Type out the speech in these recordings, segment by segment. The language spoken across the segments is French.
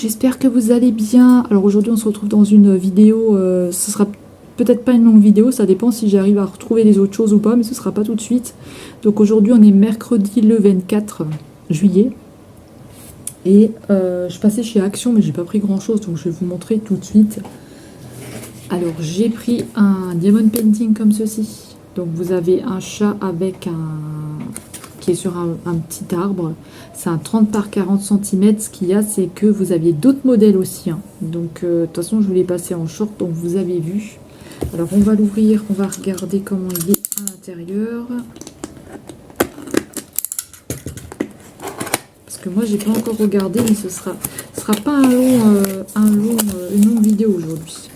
j'espère que vous allez bien. Alors aujourd'hui on se retrouve dans une vidéo, ce sera peut-être pas une longue vidéo, ça dépend si j'arrive à retrouver les autres choses ou pas, mais ce sera pas tout de suite. Donc aujourd'hui on est mercredi le 24 juillet. Et je passais chez Action mais j'ai pas pris grand chose, donc je vais vous montrer tout de suite. Alors j'ai pris un diamond painting comme ceci. Donc vous avez un chat avec qui est sur un petit arbre. C'est un 30 par 40 cm. Ce qu'il y a, c'est que vous aviez d'autres modèles aussi. Hein. Donc de toute façon je vous l'ai passé en short, donc vous avez vu. Alors on va l'ouvrir, on va regarder comment il est à l'intérieur. Parce que moi j'ai pas encore regardé, mais ce sera pas une longue vidéo aujourd'hui.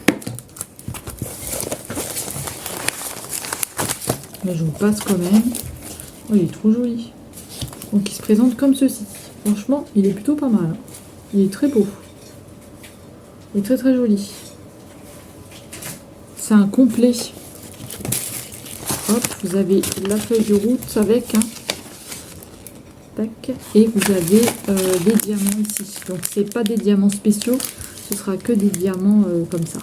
Mais je vous passe quand même. Oh, il est trop joli. Donc il se présente comme ceci. Franchement, il est plutôt pas mal. Il est très beau. Il est très très joli. C'est un complet. Hop, vous avez la feuille de route avec. Hein. Tac. Et vous avez des diamants ici. Donc c'est pas des diamants spéciaux. Ce sera que des diamants comme ça.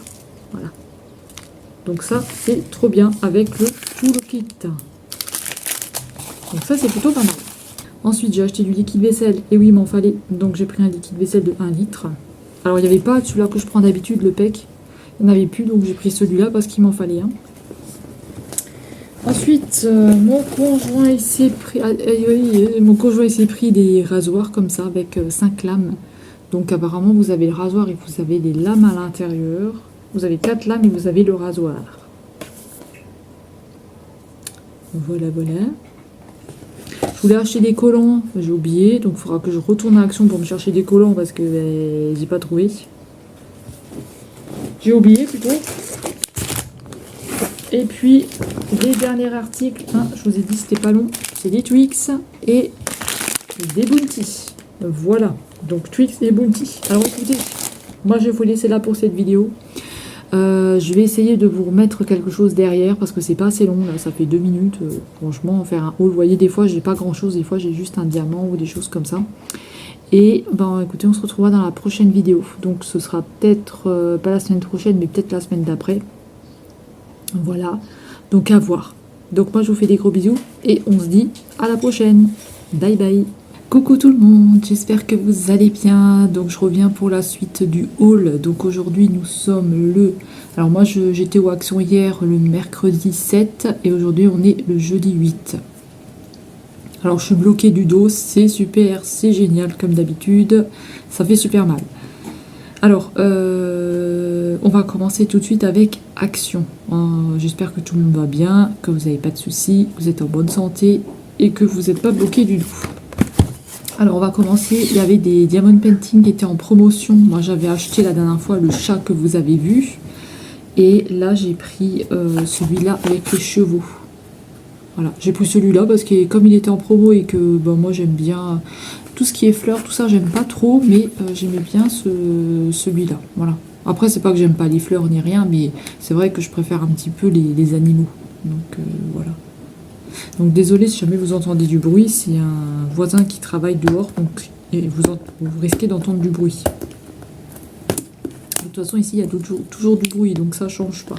Voilà. Donc ça, c'est trop bien avec tout le kit. Donc ça, c'est plutôt pas mal. Ensuite, j'ai acheté du liquide vaisselle. Et oui, il m'en fallait. Donc j'ai pris un liquide vaisselle de 1 litre. Alors, il n'y avait pas celui-là que je prends d'habitude, le PEC. Il n'y en avait plus, donc j'ai pris celui-là parce qu'il m'en fallait un. Ensuite, mon conjoint s'est pris des rasoirs comme ça, avec 5 lames. Donc apparemment, vous avez le rasoir et vous avez des lames à l'intérieur. Vous avez 4 lames et vous avez le rasoir. Voilà, voilà. Je voulais acheter des collants, j'ai oublié. Donc il faudra que je retourne à Action pour me chercher des collants parce que j'ai pas trouvé. J'ai oublié plutôt. Et puis, les derniers articles, hein, je vous ai dit c'était pas long. C'est des Twix et des Bounty. Voilà, donc Twix et Bounty. Alors écoutez, moi je vais vous laisser là pour cette vidéo. Je vais essayer de vous remettre quelque chose derrière parce que c'est pas assez long là, ça fait 2 minutes. Franchement, faire un haul, vous voyez, des fois j'ai pas grand chose, des fois j'ai juste un diamant ou des choses comme ça. Et ben écoutez, on se retrouvera dans la prochaine vidéo. Donc ce sera peut-être pas la semaine prochaine, mais peut-être la semaine d'après. Voilà, donc à voir. Donc moi je vous fais des gros bisous et on se dit à la prochaine. Bye bye. Coucou tout le monde, j'espère que vous allez bien. Donc je reviens pour la suite du haul. Donc aujourd'hui nous sommes le... Alors moi j'étais au Action hier le mercredi 7 et aujourd'hui on est le jeudi 8. Alors je suis bloquée du dos, c'est super, c'est génial comme d'habitude. Ça fait super mal. Alors on va commencer tout de suite avec Action. J'espère que tout le monde va bien, que vous n'avez pas de soucis, que vous êtes en bonne santé et que vous n'êtes pas bloqué du tout. Alors on va commencer, il y avait des diamond painting qui étaient en promotion. Moi j'avais acheté la dernière fois le chat que vous avez vu. Et là j'ai pris celui-là avec les chevaux. Voilà, j'ai pris celui-là parce que comme il était en promo et que ben, moi j'aime bien tout ce qui est fleurs, tout ça j'aime pas trop. Mais j'aimais bien celui-là, voilà. Après c'est pas que j'aime pas les fleurs ni rien, mais c'est vrai que je préfère un petit peu les animaux. Donc voilà. Donc désolé si jamais vous entendez du bruit, c'est un voisin qui travaille dehors, donc et vous risquez d'entendre du bruit. De toute façon ici il y a toujours du bruit, donc ça change pas.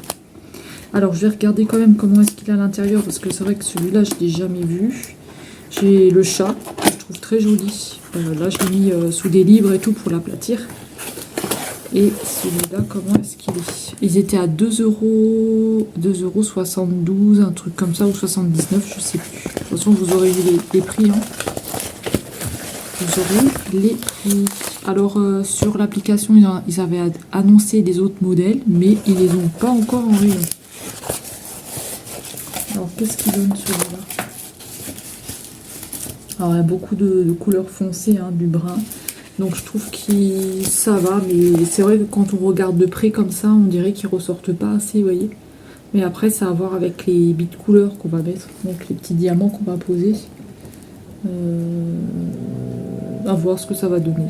Alors je vais regarder quand même comment est-ce qu'il est à l'intérieur, parce que c'est vrai que celui-là je l'ai jamais vu. J'ai le chat, que je trouve très joli. Là je l'ai mis sous des livres et tout pour l'aplatir. Et celui-là, comment est-ce qu'il est? Ils étaient à 2,72 €, un truc comme ça, ou 79, je sais plus. De toute façon, vous aurez eu les prix. Hein. Vous aurez les prix. Alors, sur l'application, ils avaient annoncé des autres modèles, mais ils les ont pas encore en rayon. Alors, qu'est-ce qu'il donne celui-là? Alors, il y a beaucoup de couleurs foncées, hein, du brun. Donc je trouve que ça va, mais c'est vrai que quand on regarde de près comme ça, on dirait qu'ils ressortent pas assez, vous voyez. Mais après, ça a à voir avec les bits de couleur qu'on va mettre, donc les petits diamants qu'on va poser. À voir ce que ça va donner.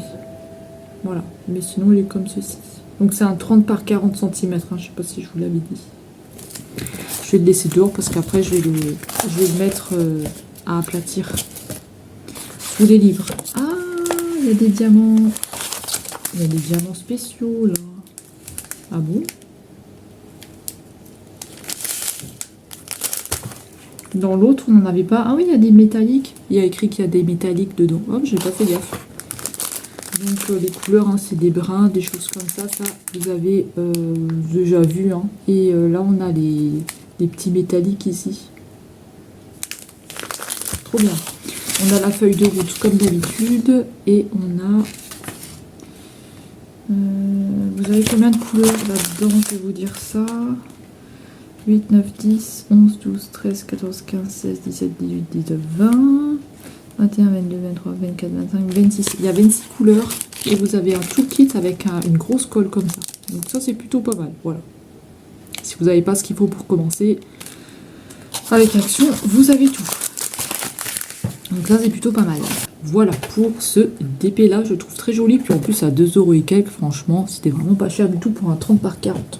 Voilà, mais sinon il est comme ceci. Donc c'est un 30 par 40 cm, hein, je sais pas si je vous l'avais dit. Je vais le laisser dehors parce qu'après je vais le mettre à aplatir sous les livres. Ah, il y a des diamants. Il y a des diamants spéciaux là. Ah bon? Dans l'autre, on n'en avait pas. Ah oui, il y a des métalliques. Il y a écrit qu'il y a des métalliques dedans. Hop, j'ai pas fait gaffe. Donc les couleurs, hein, c'est des bruns, des choses comme ça. Ça, vous avez déjà vu. Hein. Et là, on a les petits métalliques ici. Trop bien. On a la feuille de route comme d'habitude. Et on a... vous avez combien de couleurs là-dedans? Je vais vous dire ça. 8, 9, 10, 11, 12, 13, 14, 15, 16, 17, 18, 19, 20, 21, 22, 23, 24, 25, 26. Il y a 26 couleurs et vous avez un tout kit avec une grosse colle comme ça. Donc ça, c'est plutôt pas mal. Voilà. Si vous n'avez pas ce qu'il faut pour commencer avec Action, vous avez tout. Donc ça, c'est plutôt pas mal. Voilà pour ce DP là, je trouve très joli. Puis en plus, à 2 € et quelques, franchement, c'était vraiment pas cher du tout pour un 30 par 40.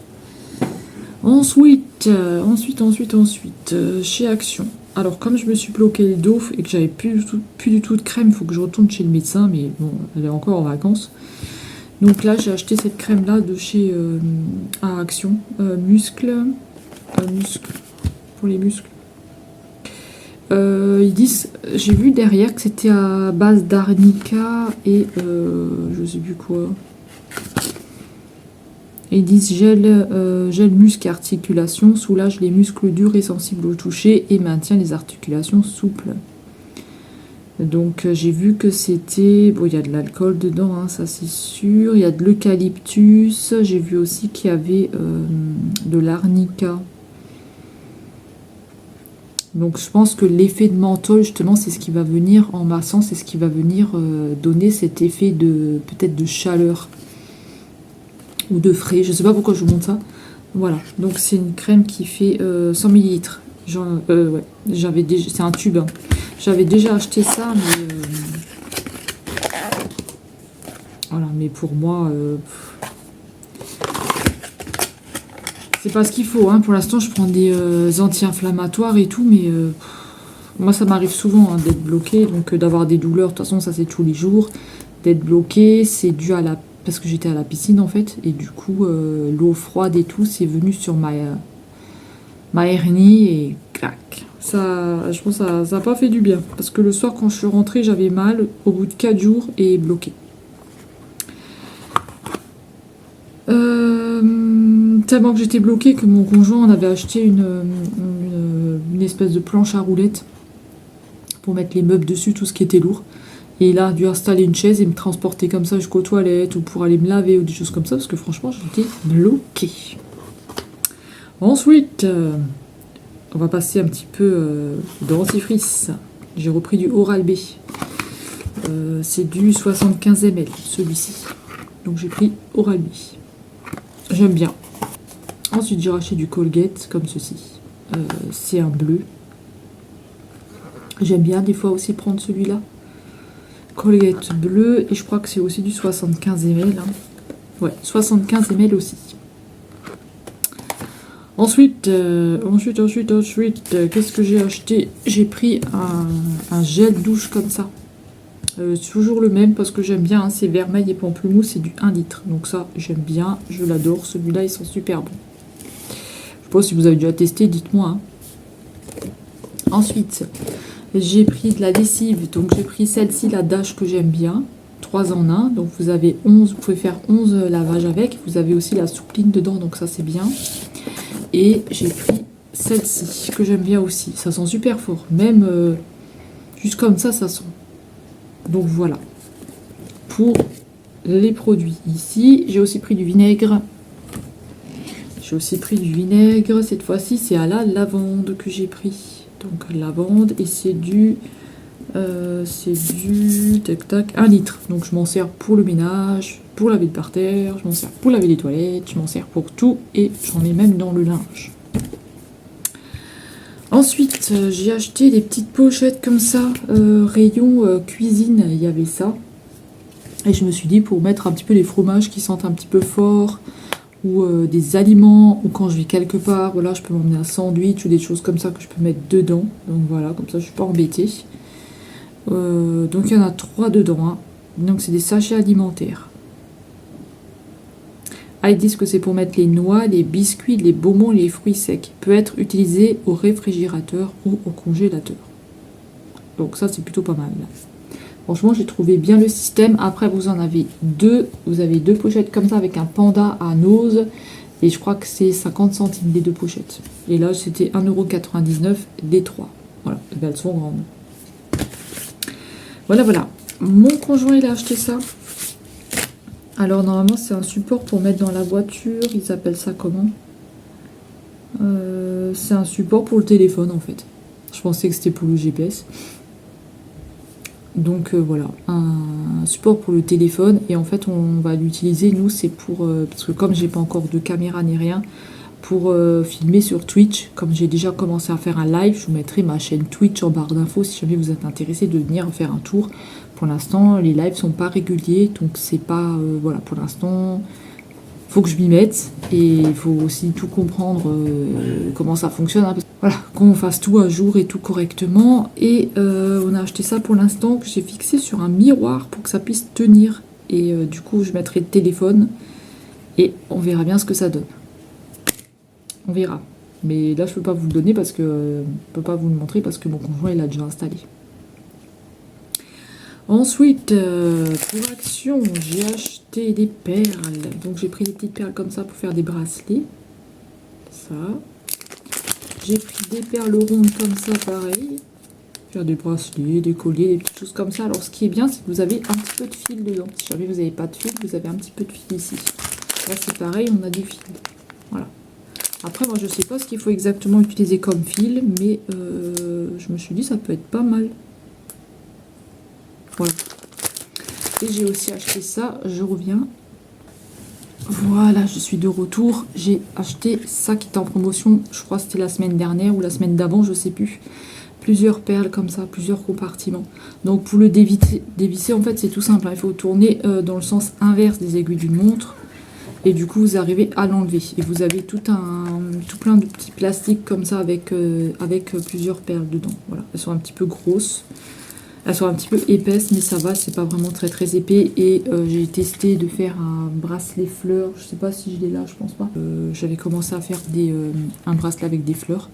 Ensuite, chez Action. Alors, comme je me suis bloqué le dos et que j'avais plus du tout de crème, il faut que je retourne chez le médecin, mais bon, elle est encore en vacances. Donc là, j'ai acheté cette crème-là de chez Action. Muscle, pour les muscles. Ils disent, j'ai vu derrière que c'était à base d'arnica et je sais plus quoi. Et ils disent gel muscle et articulation, soulage les muscles durs et sensibles au toucher et maintient les articulations souples. Donc j'ai vu que c'était... Bon, il y a de l'alcool dedans, hein, ça c'est sûr. Il y a de l'eucalyptus. J'ai vu aussi qu'il y avait de l'arnica. Donc je pense que l'effet de menthol, justement, c'est ce qui va venir, en massant, c'est ce qui va venir donner cet effet de peut-être de chaleur. Ou de frais, je sais pas pourquoi je vous montre ça. Voilà, donc c'est une crème qui fait 100 ml. Ouais, j'avais déjà, c'est un tube. Hein. J'avais déjà acheté ça, mais voilà, mais pour moi, c'est pas ce qu'il faut. Hein. Pour l'instant, je prends des anti-inflammatoires et tout, mais moi, ça m'arrive souvent hein, d'être bloqué, donc d'avoir des douleurs. De toute façon, ça c'est tous les jours. D'être bloqué, c'est dû à la parce que j'étais à la piscine en fait, et du coup l'eau froide et tout, c'est venu sur ma hernie et clac. Ça, je pense que ça n'a pas fait du bien, parce que le soir quand je suis rentrée, j'avais mal au bout de 4 jours et bloqué. Tellement que j'étais bloquée que mon conjoint en avait acheté une espèce de planche à roulettes pour mettre les meubles dessus, tout ce qui était lourd. Et il a dû installer une chaise et me transporter comme ça jusqu'aux toilettes ou pour aller me laver ou des choses comme ça parce que franchement j'étais bloquée. Ensuite, on va passer un petit peu de dentifrice. J'ai repris du Oral-B. C'est du 75 ml celui-ci. Donc j'ai pris Oral-B. J'aime bien. Ensuite j'ai racheté du Colgate comme ceci. C'est un bleu. J'aime bien des fois aussi prendre celui-là. Colgate bleu, et je crois que c'est aussi du 75 ml. Hein. Ouais, 75 ml aussi. Ensuite, qu'est-ce que j'ai acheté? J'ai pris un gel douche comme ça. Toujours le même parce que j'aime bien, hein, c'est vermeil et pamplemousse, c'est du 1 litre. Donc ça, j'aime bien, je l'adore. Celui-là, il sent super bon. Je sais pas si vous avez déjà testé, dites-moi. Hein. Ensuite... j'ai pris de la lessive, donc j'ai pris celle-ci, la Dash que j'aime bien, 3 en 1, donc vous avez 11, vous pouvez faire 11 lavages avec, vous avez aussi la soupline dedans, donc ça c'est bien. Et j'ai pris celle-ci, que j'aime bien aussi, ça sent super fort, même juste comme ça sent. Donc voilà, pour les produits ici, j'ai aussi pris du vinaigre. Cette fois-ci c'est à la lavande que j'ai pris. Donc lavande, et c'est du tac tac 1 litre. Donc je m'en sers pour le ménage, pour laver le parterre, je m'en sers pour laver les toilettes, je m'en sers pour tout et j'en ai même dans le linge. Ensuite j'ai acheté des petites pochettes comme ça, rayon cuisine, il y avait ça. Et je me suis dit pour mettre un petit peu les fromages qui sentent un petit peu fort, ou des aliments, ou quand je vais quelque part, voilà, je peux m'emmener un sandwich ou des choses comme ça que je peux mettre dedans. Donc voilà, comme ça je suis pas embêtée. Donc il y en a 3 dedans. Hein. Donc c'est des sachets alimentaires. Ah, ils disent que c'est pour mettre les noix, les biscuits, les bonbons, les fruits secs. Peut être utilisé au réfrigérateur ou au congélateur. Donc ça, c'est plutôt pas mal. Franchement, j'ai trouvé bien le système. Après, vous en avez deux. Vous avez deux pochettes comme ça avec un panda à nose. Et je crois que c'est 50 centimes les deux pochettes. Et là, c'était 1,99 € les trois. Voilà, et bien, elles sont grandes. Voilà, voilà. Mon conjoint, il a acheté ça. Alors, normalement, c'est un support pour mettre dans la voiture. Ils appellent ça comment? C'est un support pour le téléphone, en fait. Je pensais que c'était pour le GPS. Donc voilà, un support pour le téléphone. Et en fait, on va l'utiliser, nous, c'est pour... parce que comme j'ai pas encore de caméra ni rien, pour filmer sur Twitch. Comme j'ai déjà commencé à faire un live, je vous mettrai ma chaîne Twitch en barre d'infos si jamais vous êtes intéressé de venir faire un tour. Pour l'instant, les lives sont pas réguliers, donc c'est pas... voilà, pour l'instant... Faut que je m'y mette et il faut aussi tout comprendre comment ça fonctionne. Hein, voilà, qu'on fasse tout à jour et tout correctement. Et on a acheté ça pour l'instant que j'ai fixé sur un miroir pour que ça puisse tenir. Et du coup, je mettrai le téléphone et on verra bien ce que ça donne. On verra. Mais là, je peux pas vous le donner parce que je peux pas vous le montrer parce que mon conjoint il l'a déjà installé. Ensuite, pour Action, j'ai acheté des perles. Donc j'ai pris des petites perles comme ça pour faire des bracelets. Ça. J'ai pris des perles rondes comme ça, pareil. Faire des bracelets, des colliers, des petites choses comme ça. Alors ce qui est bien, c'est que vous avez un petit peu de fil dedans. Si jamais vous n'avez pas de fil, vous avez un petit peu de fil ici. Là c'est pareil, on a du fil. Voilà. Après, moi je sais pas ce qu'il faut exactement utiliser comme fil, mais je me suis dit ça peut être pas mal. Voilà. Et j'ai aussi acheté ça, je reviens. Voilà, je suis de retour. J'ai acheté ça qui est en promotion, je crois que c'était la semaine dernière ou la semaine d'avant, je sais plus. Plusieurs perles comme ça, plusieurs compartiments. Donc pour le dévisser, en fait c'est tout simple. Hein. Il faut tourner dans le sens inverse des aiguilles d'une montre. Et du coup vous arrivez à l'enlever. Et vous avez tout plein de petits plastiques comme ça avec plusieurs perles dedans. Voilà, elles sont un petit peu grosses. Elles sont un petit peu épaisses, mais ça va, c'est pas vraiment très très épais. Et j'ai testé de faire un bracelet fleurs. Je sais pas si je l'ai là, je pense pas. J'avais commencé à faire un bracelet avec des fleurs,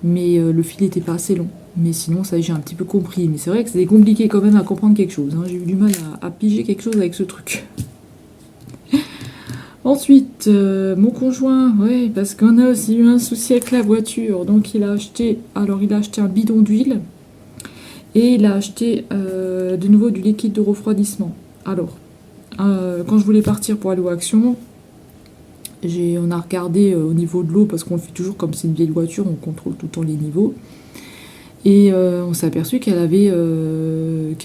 mais le fil n'était pas assez long. Mais sinon, ça j'ai un petit peu compris. Mais c'est vrai que c'était compliqué quand même à comprendre quelque chose. Hein. J'ai eu du mal à piger quelque chose avec ce truc. Ensuite, mon conjoint, ouais, parce qu'on a aussi eu un souci avec la voiture. Donc il a acheté un bidon d'huile. Et il a acheté de nouveau du liquide de refroidissement. Alors, quand je voulais partir pour aller aux Actions, on a regardé au niveau de l'eau, parce qu'on le fait toujours comme c'est une vieille voiture, on contrôle tout le temps les niveaux. Et on s'est aperçu qu'elle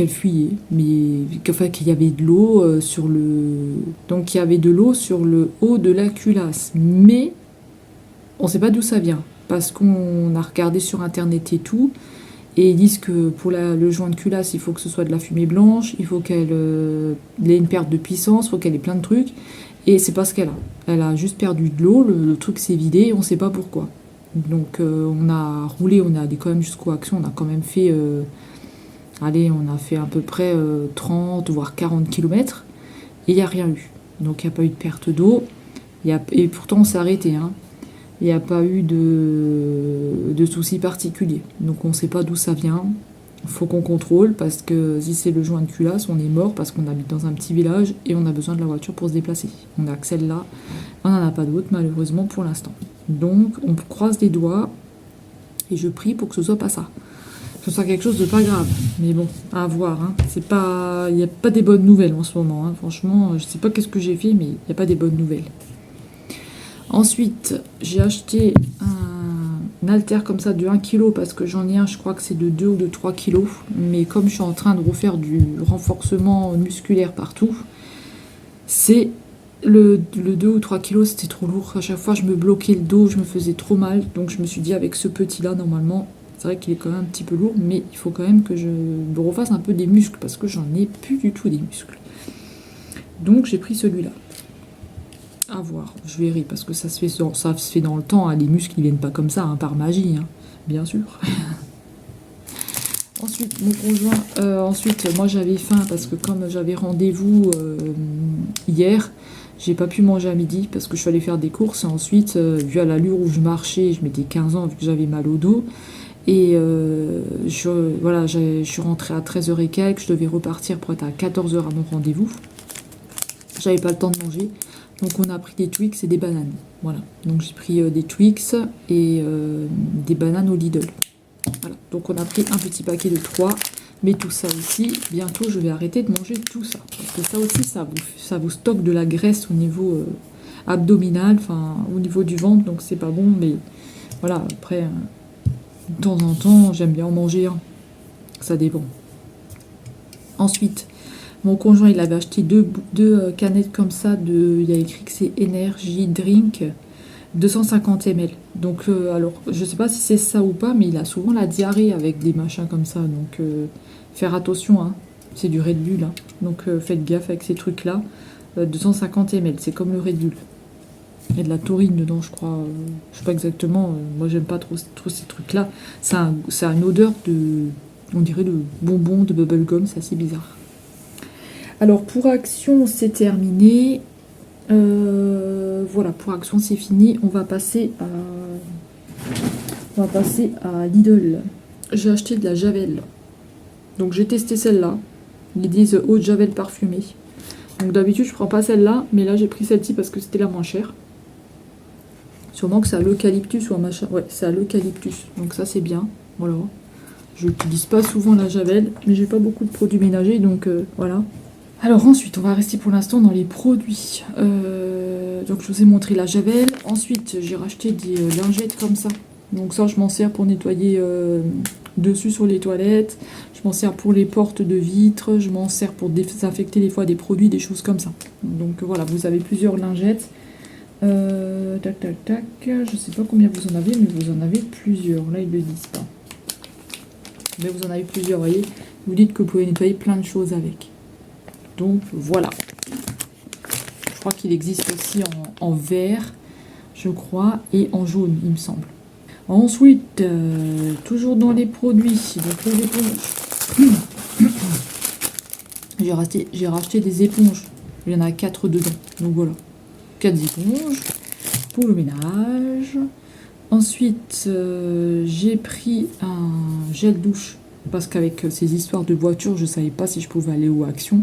fuyait, qu'il y avait de l'eau sur le... Donc il y avait de l'eau sur le haut de la culasse. Mais on ne sait pas d'où ça vient, parce qu'on a regardé sur internet et tout. Et ils disent que pour le joint de culasse, il faut que ce soit de la fumée blanche, il faut qu'elle ait une perte de puissance, il faut qu'elle ait plein de trucs. Et c'est pas ce qu'elle a. Elle a juste perdu de l'eau, le truc s'est vidé, et on sait pas pourquoi. Donc on a roulé, on est allé quand même jusqu'aux Actions, on a quand même fait... on a fait à peu près 30 voire 40 km. Et il n'y a rien eu. Donc il n'y a pas eu de perte d'eau. Et pourtant on s'est arrêté, hein. Il n'y a pas eu de soucis particuliers. Donc on ne sait pas d'où ça vient. Il faut qu'on contrôle parce que si c'est le joint de culasse, on est mort parce qu'on habite dans un petit village et on a besoin de la voiture pour se déplacer. On a que celle-là. On n'en a pas d'autre malheureusement pour l'instant. Donc on croise les doigts et je prie pour que ce soit pas ça. Que ce soit quelque chose de pas grave. Mais bon, à voir. Hein. Il n'y a pas des bonnes nouvelles en ce moment. Hein. Franchement, je ne sais pas qu'est-ce que j'ai fait, mais il n'y a pas des bonnes nouvelles. Ensuite, j'ai acheté un haltère comme ça de 1 kg parce que j'en ai un, je crois que c'est de 2 ou de 3 kg. Mais comme je suis en train de refaire du renforcement musculaire partout, c'est le 2 ou 3 kg, c'était trop lourd. À chaque fois, je me bloquais le dos, je me faisais trop mal. Donc je me suis dit, avec ce petit-là, normalement, c'est vrai qu'il est quand même un petit peu lourd, mais il faut quand même que je me refasse un peu des muscles parce que j'en ai plus du tout des muscles. Donc j'ai pris celui-là. À voir, je verrai, parce que ça se fait dans le temps, hein. Les muscles ils viennent pas comme ça, hein, par magie, hein, bien sûr. Ensuite, mon conjoint, moi j'avais faim parce que comme j'avais rendez-vous hier, j'ai pas pu manger à midi parce que je suis allée faire des courses. Et ensuite, vu à l'allure où je marchais, je mettais 15 ans vu que j'avais mal au dos. Et voilà, je suis rentrée à 13h et quelques, je devais repartir pour être à 14h à mon rendez-vous. J'avais pas le temps de manger, donc on a pris des Twix et des bananes. Voilà, donc j'ai pris des Twix et des bananes au Lidl. Voilà, donc on a pris un petit paquet de 3, mais tout ça aussi, bientôt je vais arrêter de manger tout ça. Parce que ça aussi, ça vous stocke de la graisse au niveau abdominal, enfin au niveau du ventre, donc c'est pas bon, mais voilà, après, de temps en temps, j'aime bien en manger un, ça dépend. Ensuite, mon conjoint, il avait acheté deux canettes comme ça, il y a écrit que c'est Energy Drink, 250 ml. Donc, alors, je sais pas si c'est ça ou pas, mais il a souvent la diarrhée avec des machins comme ça. Donc, faire attention, hein. C'est du Red Bull, hein. Donc, faites gaffe avec ces trucs-là. 250 ml, c'est comme le Red Bull. Il y a de la taurine dedans, je crois. Je sais pas exactement. Moi, j'aime pas trop ces trucs-là. Ça a une odeur on dirait de bonbons, de bubblegum, c'est assez bizarre. Alors, pour Action, c'est terminé. Voilà, pour Action, c'est fini. On va passer à Lidl. J'ai acheté de la Javel. Donc, j'ai testé celle-là. Ils disent eau de Javel parfumée. Donc, d'habitude, je prends pas celle-là. Mais là, j'ai pris celle-ci parce que c'était la moins chère. Sûrement que c'est à l'eucalyptus ou un machin. Ouais, c'est à l'eucalyptus. Donc, ça, c'est bien. Voilà. Je n'utilise pas souvent la Javel. Mais j'ai pas beaucoup de produits ménagers. Donc, voilà. Alors ensuite, on va rester pour l'instant dans les produits. Donc je vous ai montré la Javel. Ensuite, j'ai racheté des lingettes comme ça. Donc ça, je m'en sers pour nettoyer dessus sur les toilettes. Je m'en sers pour les portes de vitres. Je m'en sers pour désinfecter des fois des produits, des choses comme ça. Donc voilà, vous avez plusieurs lingettes. Tac, tac, tac. Je sais pas combien vous en avez, mais vous en avez plusieurs. Là, ils ne le disent pas. Mais vous en avez plusieurs, vous voyez. Vous dites que vous pouvez nettoyer plein de choses avec. Donc voilà. Je crois qu'il existe aussi en vert, je crois, et en jaune, il me semble. Ensuite, toujours dans les produits, donc les éponges. J'ai racheté des éponges. Il y en a 4 dedans. Donc voilà. 4 éponges pour le ménage. Ensuite, j'ai pris un gel douche. Parce qu'avec ces histoires de voiture, je ne savais pas si je pouvais aller aux Action.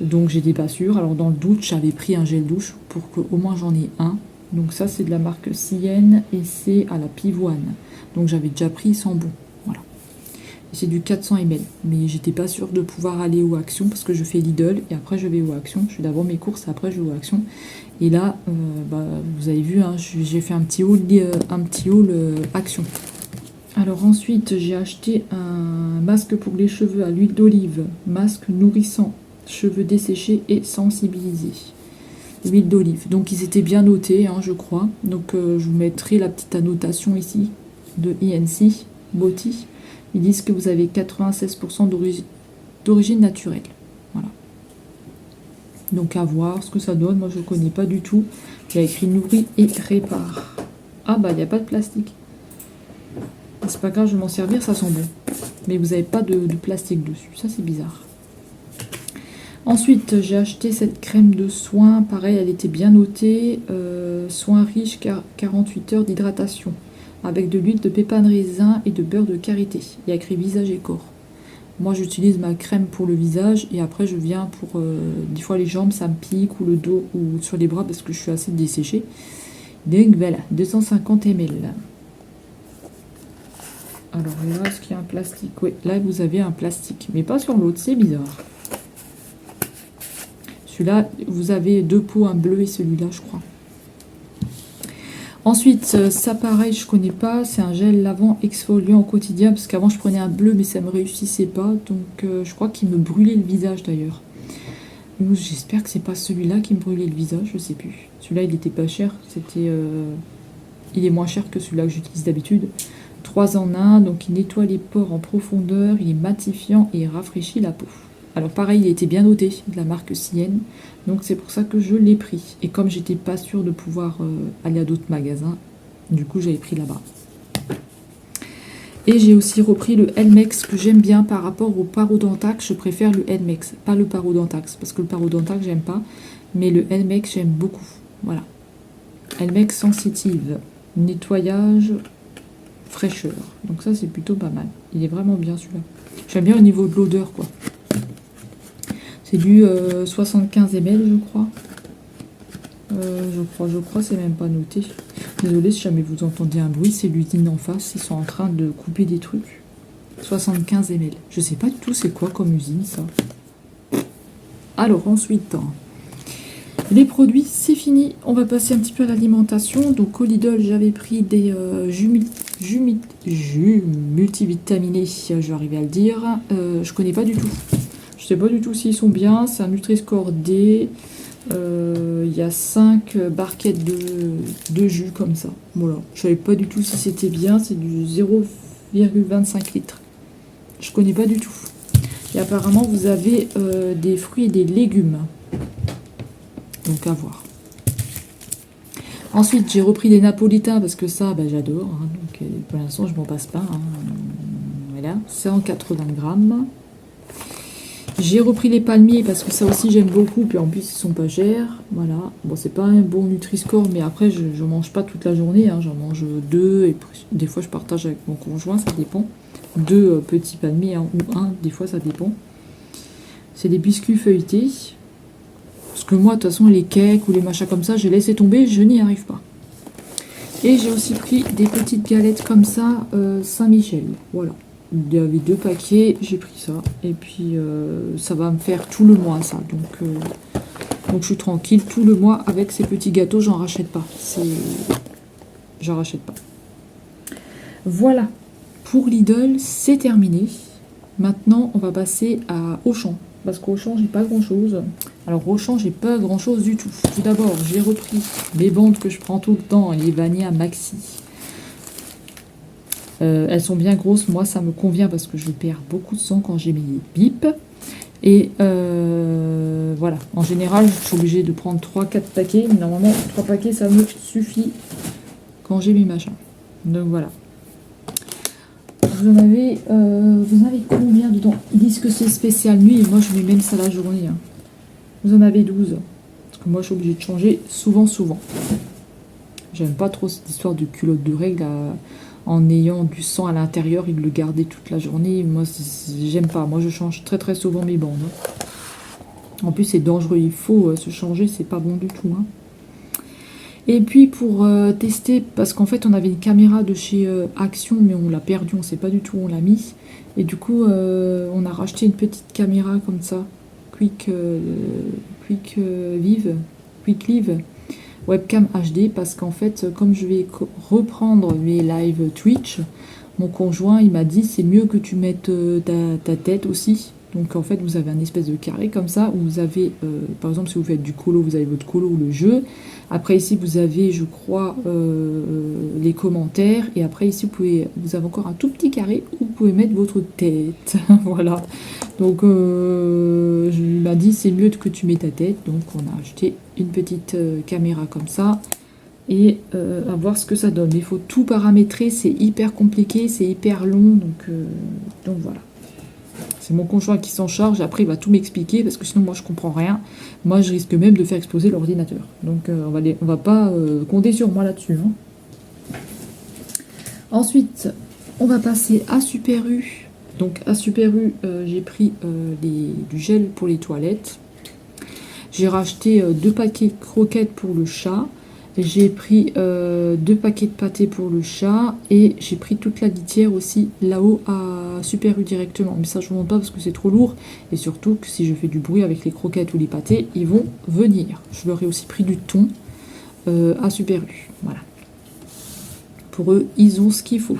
Donc j'étais pas sûre. Alors dans le doute, j'avais pris un gel douche pour qu'au moins j'en ai un. Donc ça c'est de la marque Sienne et c'est à la pivoine. Donc j'avais déjà pris sans bon. Voilà. Et c'est du 400 ml. Mais j'étais pas sûre de pouvoir aller aux Action parce que je fais Lidl et après je vais aux Action. Je fais d'abord mes courses et après je vais aux Action. Et là, vous avez vu, hein, j'ai fait un petit haul Action. Alors ensuite, j'ai acheté un masque pour les cheveux à l'huile d'olive. Masque nourrissant. Cheveux desséchés et sensibilisés. Huile d'olive. Donc ils étaient bien notés, hein, je crois. Donc je vous mettrai la petite annotation ici de INC Beauty. Ils disent que vous avez 96% d'origine naturelle. Voilà. Donc à voir ce que ça donne. Moi je ne connais pas du tout. Il y a écrit nourrit et répare. Ah bah il n'y a pas de plastique. C'est pas grave, je vais m'en servir, ça sent bon. Mais vous n'avez pas de plastique dessus. Ça c'est bizarre. Ensuite, j'ai acheté cette crème de soin. Pareil, elle était bien notée. Soin riche, 48 heures d'hydratation. Avec de l'huile de pépins de raisin et de beurre de karité. Il y a écrit visage et corps. Moi, j'utilise ma crème pour le visage. Et après, je viens pour... des fois, les jambes, ça me pique. Ou le dos, ou sur les bras, parce que je suis assez desséchée. Donc, voilà, 250 ml. Alors là, est-ce qu'il y a un plastique? Oui, là, vous avez un plastique. Mais pas sur l'autre, c'est bizarre. Celui-là, vous avez 2 pots, un bleu et celui-là, je crois. Ensuite, ça pareil, je connais pas. C'est un gel lavant exfoliant au quotidien. Parce qu'avant, je prenais un bleu, mais ça me réussissait pas. Donc, je crois qu'il me brûlait le visage d'ailleurs. J'espère que c'est pas celui-là qui me brûlait le visage, je sais plus. Celui-là, il était pas cher. Il est moins cher que celui-là que j'utilise d'habitude. 3 en 1, donc il nettoie les pores en profondeur, il est matifiant et il rafraîchit la peau. Alors pareil, il était bien noté, de la marque Sienne, donc c'est pour ça que je l'ai pris. Et comme j'étais pas sûre de pouvoir aller à d'autres magasins, du coup j'avais pris là-bas. Et j'ai aussi repris le Elmex que j'aime bien par rapport au Parodontax. Je préfère le Elmex, pas le Parodontax, parce que le Parodontax, j'aime pas. Mais le Elmex, j'aime beaucoup. Voilà. Elmex sensitive. Nettoyage, fraîcheur. Donc ça, c'est plutôt pas mal. Il est vraiment bien celui-là. J'aime bien au niveau de l'odeur, quoi. C'est du 75 ml, je crois. Je crois, c'est même pas noté. Désolée si jamais vous entendez un bruit, c'est l'usine en face. Ils sont en train de couper des trucs. 75 ml. Je sais pas du tout c'est quoi comme usine, ça. Alors, ensuite, les produits, c'est fini. On va passer un petit peu à l'alimentation. Donc, au Lidl, j'avais pris des jus multivitaminés, je vais arriver à le dire. Je connais pas du tout. Je sais pas du tout s'ils sont bien. C'est un Nutri-Score D. Il y a 5 barquettes de jus comme ça. Voilà. Je savais pas du tout si c'était bien. C'est du 0,25 litres. Je connais pas du tout. Et apparemment, vous avez des fruits et des légumes. Donc à voir. Ensuite, j'ai repris des napolitains parce que ça, bah, j'adore. Hein. Donc pour l'instant, je m'en passe pas. Hein. Voilà, 180 grammes. J'ai repris les palmiers parce que ça aussi j'aime beaucoup, puis en plus ils sont pas chers. Voilà, bon c'est pas un bon Nutri-Score, mais après je mange pas toute la journée, hein. J'en mange 2 et des fois je partage avec mon conjoint, ça dépend. 2 petits palmiers hein, ou un, des fois ça dépend. C'est des biscuits feuilletés. Parce que moi de toute façon les cakes ou les machins comme ça, j'ai laissé tomber, je n'y arrive pas. Et j'ai aussi pris des petites galettes comme ça, Saint-Michel, voilà. Il y avait 2 paquets, j'ai pris ça. Et puis ça va me faire tout le mois ça. Donc je suis tranquille tout le mois avec ces petits gâteaux, j'en rachète pas. J'en rachète pas. Voilà. Pour Lidl, c'est terminé. Maintenant, on va passer à Auchan. Parce qu'Auchan, j'ai pas grand chose. Alors Auchan, j'ai pas grand chose du tout. Tout d'abord, j'ai repris mes bandes que je prends tout le temps, les Vania Maxi. Elles sont bien grosses, moi ça me convient parce que je perds beaucoup de sang quand j'ai mes bips. Et voilà, en général je suis obligée de prendre 3-4 paquets. Normalement 3 paquets ça me suffit quand j'ai mes machins. Donc voilà. Vous en avez combien dedans? Ils disent que c'est spécial nuit et moi je mets même ça la journée. Hein. Vous en avez 12. Parce que moi je suis obligée de changer souvent. J'aime pas trop cette histoire de culotte de règle en ayant du sang à l'intérieur et de le garder toute la journée. Moi, j'aime pas. Moi, je change très souvent mes bandes. Hein. En plus, c'est dangereux. Il faut se changer. C'est pas bon du tout. Hein. Et puis, pour tester, parce qu'en fait, on avait une caméra de chez Action, mais on l'a perdue. On sait pas du tout où on l'a mis. Et du coup, on a racheté une petite caméra comme ça. Quick Live. Webcam HD parce qu'en fait comme je vais reprendre mes live Twitch, mon conjoint il m'a dit c'est mieux que tu mettes ta tête aussi. Donc en fait vous avez un espèce de carré comme ça où vous avez par exemple si vous faites du colo, vous avez votre colo ou le jeu. Après ici vous avez je crois les commentaires et après ici vous avez encore un tout petit carré où vous pouvez mettre votre tête. Voilà. Donc je lui m'a dit c'est mieux que tu mets ta tête. Donc on a acheté une petite caméra comme ça et à voir ce que ça donne. Il faut tout paramétrer, c'est hyper compliqué, c'est hyper long. Donc voilà. C'est mon conjoint qui s'en charge, après il va tout m'expliquer parce que sinon moi je comprends rien. Moi je risque même de faire exploser l'ordinateur. Donc on va pas compter sur moi là-dessus. Hein. Ensuite, on va passer à Super U. Donc à Super U, j'ai pris du gel pour les toilettes. J'ai racheté 2 paquets de croquettes pour le chat. J'ai pris 2 paquets de pâté pour le chat et j'ai pris toute la litière aussi là-haut à Super U directement. Mais ça je ne vous montre pas parce que c'est trop lourd et surtout que si je fais du bruit avec les croquettes ou les pâtés, ils vont venir. Je leur ai aussi pris du thon à Super U. Voilà. Pour eux, ils ont ce qu'il faut.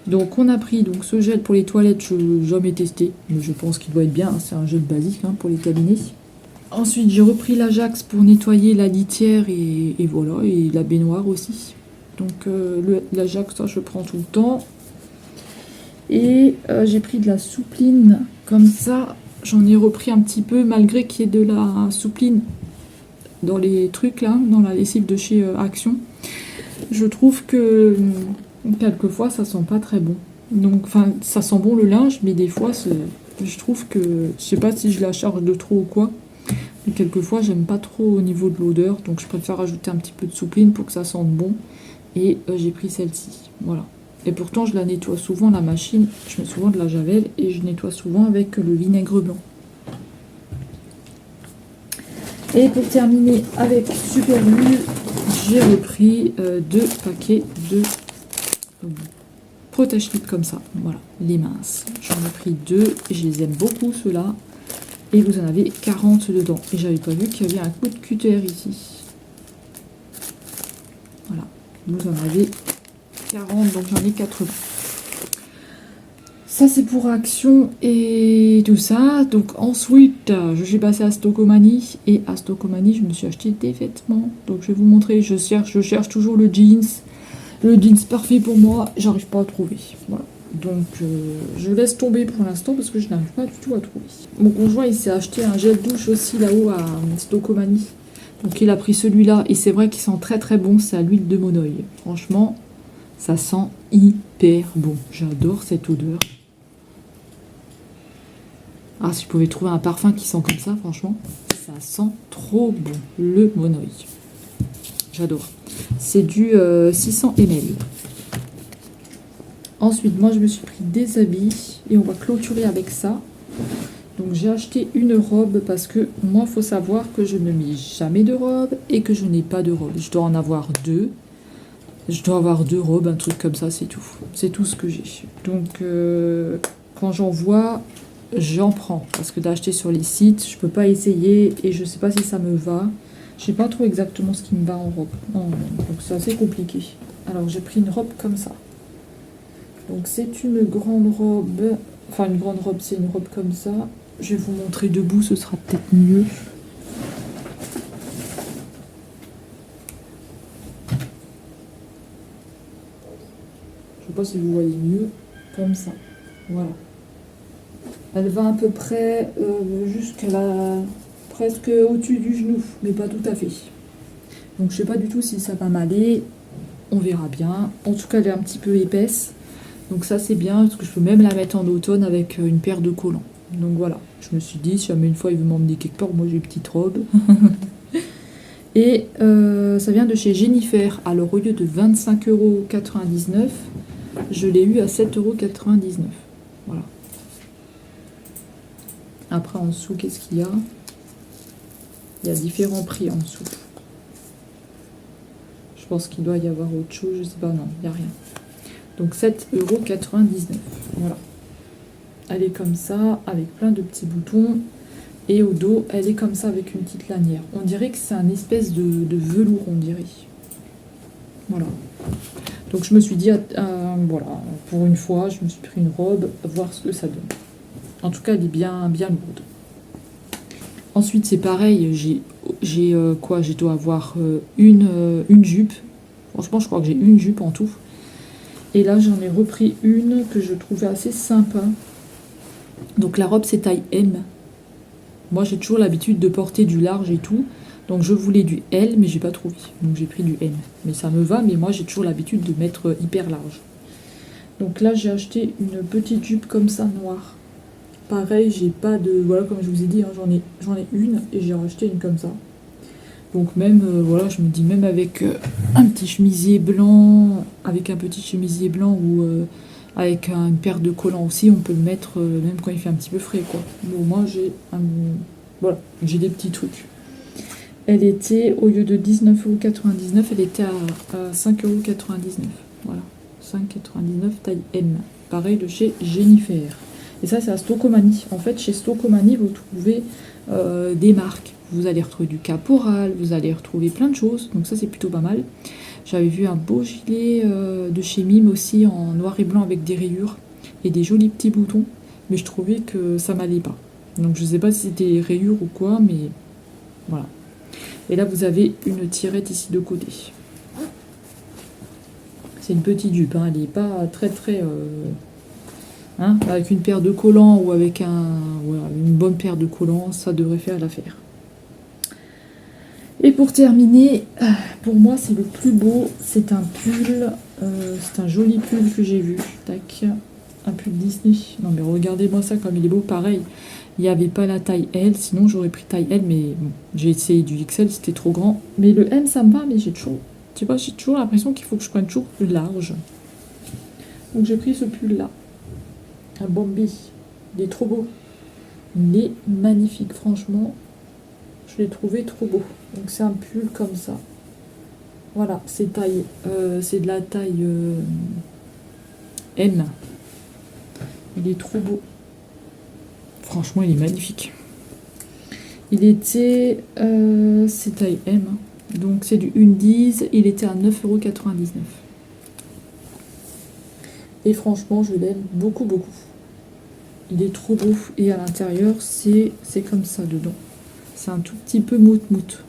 Donc on a pris donc, ce gel pour les toilettes, je n'ai jamais testé, mais je pense qu'il doit être bien. C'est un gel basique hein, pour les cabinets. Ensuite, j'ai repris l'Ajax pour nettoyer la litière et voilà, et la baignoire aussi. Donc l'Ajax, ça je prends tout le temps. Et j'ai pris de la soupline comme ça. J'en ai repris un petit peu malgré qu'il y ait de la soupline dans les trucs là, dans la lessive de chez Action. Je trouve que quelquefois ça sent pas très bon. Donc, enfin, ça sent bon le linge, mais des fois, je trouve que, je sais pas si je la charge de trop ou quoi, mais quelquefois, j'aime pas trop au niveau de l'odeur, donc je préfère rajouter un petit peu de soupline pour que ça sente bon. Et j'ai pris celle-ci, voilà. Et pourtant, je la nettoie souvent, la machine, je mets souvent de la javel et je nettoie souvent avec le vinaigre blanc. Et pour terminer avec Super Lu, j'ai repris 2 paquets de protège slip comme ça, voilà, les minces. J'en ai pris 2, je les aime beaucoup ceux-là. Et vous en avez 40 dedans. Et j'avais pas vu qu'il y avait un coup de cutter ici. Voilà, vous en avez 40, donc j'en ai 80. Ça c'est pour Action et tout ça. Donc ensuite, je suis passée à Stockomanie. Et à Stockomanie, je me suis acheté des vêtements. Donc je vais vous montrer, je cherche toujours le jeans. Le jeans parfait pour moi, j'arrive pas à trouver. Voilà. Donc je laisse tomber pour l'instant parce que je n'arrive pas du tout à trouver. Mon conjoint il s'est acheté un gel douche aussi là-haut à Stockomanie. Donc il a pris celui-là et c'est vrai qu'il sent très très bon, c'est à l'huile de monoï. Franchement, ça sent hyper bon. J'adore cette odeur. Ah, si je pouvais trouver un parfum qui sent comme ça, franchement, ça sent trop bon. Le monoï. J'adore. C'est du 600 ml. Ensuite, moi, je me suis pris des habits et on va clôturer avec ça. Donc, j'ai acheté une robe parce que moi, il faut savoir que je ne mets jamais de robe et que je n'ai pas de robe. Je dois en avoir 2. Je dois avoir 2 robes, un truc comme ça, c'est tout. C'est tout ce que j'ai. Donc, quand j'en vois, j'en prends. Parce que d'acheter sur les sites, je peux pas essayer et je sais pas si ça me va. Je sais pas trop exactement ce qui me va en robe. Donc, c'est assez compliqué. Alors, j'ai pris une robe comme ça. Donc c'est une grande robe, enfin une grande robe, c'est une robe comme ça. Je vais vous montrer debout, ce sera peut-être mieux. Je sais pas si vous voyez mieux, comme ça. Voilà. Elle va à peu près jusqu'à presque au-dessus du genou, mais pas tout à fait. Donc je sais pas du tout si ça va m'aller. On verra bien. En tout cas, elle est un petit peu épaisse. Donc ça c'est bien parce que je peux même la mettre en automne avec une paire de collants. Donc voilà, je me suis dit si jamais une fois il veut m'emmener quelque part, moi j'ai une petite robe. Et ça vient de chez Jennifer. Alors au lieu de 25,99 €, je l'ai eu à 7,99 €. Voilà. Après en dessous, qu'est-ce qu'il y a? Il y a différents prix en dessous. Je pense qu'il doit y avoir autre chose, je sais pas, non, il n'y a rien. Donc 7,99 €. Voilà. Elle est comme ça, avec plein de petits boutons. Et au dos, elle est comme ça, avec une petite lanière. On dirait que c'est un espèce de velours, on dirait. Voilà. Donc je me suis dit, voilà, pour une fois, je me suis pris une robe, voir ce que ça donne. En tout cas, elle est bien, bien lourde. Ensuite, c'est pareil, j'ai quoi? Je dois avoir une jupe. Franchement, je crois que j'ai une jupe en tout. Et là, j'en ai repris une que je trouvais assez sympa. Donc la robe, c'est taille M. Moi, j'ai toujours l'habitude de porter du large et tout. Donc je voulais du L, mais j'ai pas trouvé. Donc j'ai pris du M. Mais ça me va, mais moi, j'ai toujours l'habitude de mettre hyper large. Donc là, j'ai acheté une petite jupe comme ça, noire. Pareil, j'ai pas de... Voilà, comme je vous ai dit, hein, j'en ai une et j'ai racheté une comme ça. Donc même, voilà, je me dis, même avec un petit chemisier blanc, avec un petit chemisier blanc ou avec une paire de collants aussi, on peut le mettre même quand il fait un petit peu frais, quoi. Bon, moi, voilà, j'ai des petits trucs. Elle était, au lieu de 19,99 €, elle était à 5,99 €. Voilà, 5,99 € taille M. Pareil de chez Jennifer. Et ça, c'est à Stockomanie. En fait, chez Stockomanie, vous trouvez des marques. Vous allez retrouver du Caporal, vous allez retrouver plein de choses. Donc ça, c'est plutôt pas mal. J'avais vu un beau gilet de chez Mime aussi, en noir et blanc avec des rayures et des jolis petits boutons. Mais je trouvais que ça m'allait pas. Donc je sais pas si c'était les rayures ou quoi, mais voilà. Et là, vous avez une tirette ici de côté. C'est une petite jupe, hein. Elle n'est pas très très... avec une paire de collants ou avec voilà, une bonne paire de collants, ça devrait faire l'affaire. Et pour terminer, pour moi c'est le plus beau, c'est un pull, c'est un joli pull que j'ai vu. Tac. Un pull Disney. Non mais regardez-moi ça comme il est beau. Pareil, il n'y avait pas la taille L. Sinon j'aurais pris taille L. Mais bon, j'ai essayé du XL, c'était trop grand. Mais le M ça me va, mais j'ai toujours... Tu vois, j'ai toujours l'impression qu'il faut que je prenne toujours plus large. Donc j'ai pris ce pull là. Un Bambi. Il est trop beau. Il est magnifique, franchement. Je l'ai trouvé trop beau. Donc c'est un pull comme ça. Voilà, c'est taille. C'est de la taille M. Il est trop beau. Franchement, il est magnifique. Il était... c'est taille M. Donc c'est du Undies. Il était à 9,99 €. Et franchement, je l'aime beaucoup, beaucoup. Il est trop beau. Et à l'intérieur, c'est comme ça dedans. C'est un tout petit peu mout-mout.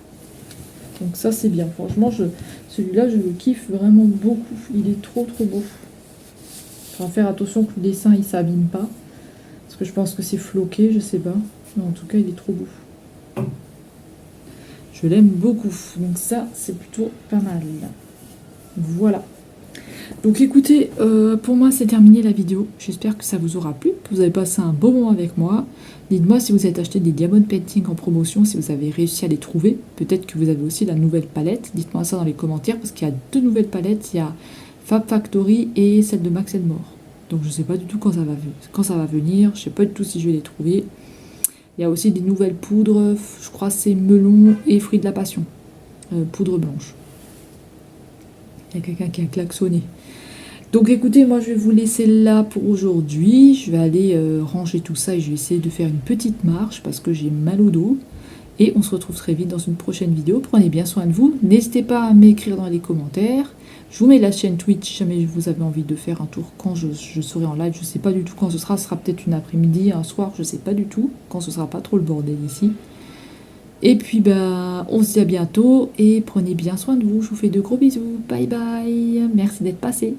Donc ça, c'est bien. Franchement, celui-là, je le kiffe vraiment beaucoup. Il est trop, trop beau. Il faut faire attention que le dessin, il s'abîme pas. Parce que je pense que c'est floqué, je sais pas. Mais en tout cas, il est trop beau. Je l'aime beaucoup. Donc ça, c'est plutôt pas mal. Voilà. Donc écoutez, pour moi c'est terminé la vidéo. J'espère que ça vous aura plu, que vous avez passé un beau moment avec moi. Dites-moi si vous avez acheté des Diamond Painting en promotion, si vous avez réussi à les trouver. Peut-être que vous avez aussi la nouvelle palette. Dites-moi ça dans les commentaires parce qu'il y a 2 nouvelles palettes. Il y a Fab Factory et celle de Max More. Donc je ne sais pas du tout quand ça va venir. Je ne sais pas du tout si je vais les trouver. Il y a aussi des nouvelles poudres. Je crois que c'est melon et fruits de la passion. Poudre blanche. Il y a quelqu'un qui a klaxonné. Donc écoutez, moi je vais vous laisser là pour aujourd'hui. Je vais aller ranger tout ça et je vais essayer de faire une petite marche parce que j'ai mal au dos. Et on se retrouve très vite dans une prochaine vidéo. Prenez bien soin de vous. N'hésitez pas à m'écrire dans les commentaires. Je vous mets la chaîne Twitch si jamais vous avez envie de faire un tour quand je serai en live. Je ne sais pas du tout quand ce sera. Ce sera peut-être une après-midi, un soir, je ne sais pas du tout. Quand ce sera pas trop le bordel ici. Et puis bah, on se dit à bientôt et prenez bien soin de vous. Je vous fais de gros bisous. Bye bye. Merci d'être passé.